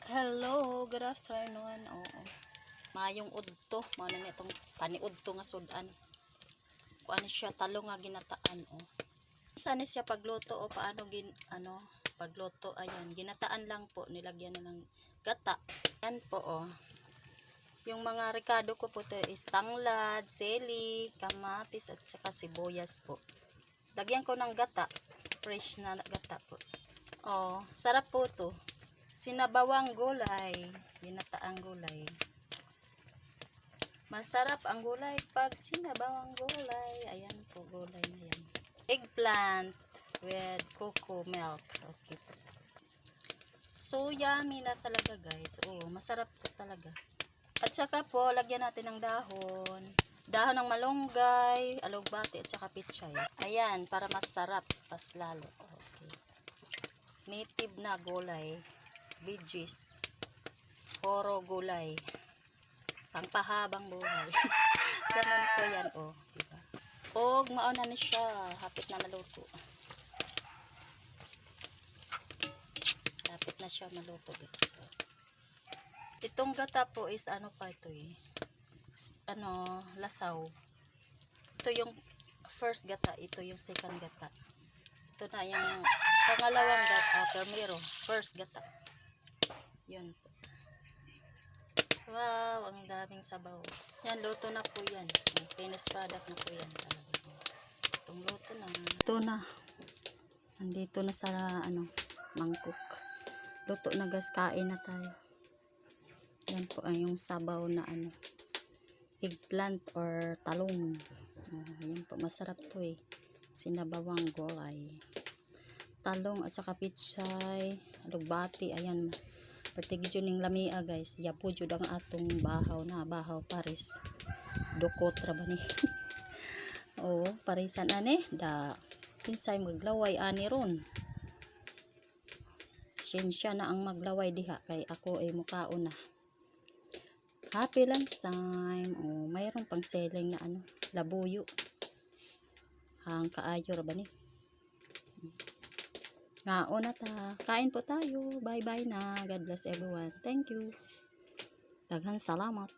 Hello, good afternoon. Oo. Mayong udto, mao na nitong paniudto nga sudan. Kuan siya talong nga ginataan oh. Saan siya pagluto o paano pagluto ayan, ginataan lang po, nilagyan na ng gata. Yan po oh. Yung mga rekado ko po to is tanglad, sili, kamatis at saka sibuyas po. Lagyan ko ng gata, fresh na gata po. Oh, sarap po to. Sinabawang gulay, ginataang gulay. Masarap ang gulay pag sinabawang gulay. Ayan po, gulay na yan. Eggplant with cocoa milk. Okay. So yummy na talaga guys. Oh, masarap po talaga. At saka po, lagyan natin ng dahon. Dahon ng malunggay, alugbati at saka pichay. Ayan, para masarap pas lalo. Okay. Native na gulay. Veggies, puro gulay, pangpahabang buhay. Ganun po yan oh, diba? O mauna na siya, hapit na maluto. Hapit na siya maluto guys. So, itong gata po is ano pa ito eh, lasaw. Ito yung first gata, ito yung second gata. Ito na yung pangalawang gata, primero, first gata. Yun po. Wow, ang daming sabaw. Yan, luto na po yan. Finished product na po yan. Itong luto na. Ito na. Andito na sa mangkok. Luto na guys, kain na tayo. Yan po ay yung sabaw na eggplant or talong. Yan po, masarap to eh. Sinabawang gulay. Talong at saka pichay, alugbati, ayan. Pertigidyo ning lamia guys, yapo jud ang atong bahaw na bahaw pares. Dukot ra ba ni? Oh, parisan ani da kinsay maglaway ani ron. Siyensya na ang maglaway diha kay ako ay mukaon na. Happy lunch time. Oh, mayroon pang selling na labuyo. Hang kaayo ra ba ni? Ngaon na ta. Kain po tayo. Bye-bye na. God bless everyone. Thank you. Daghang salamat.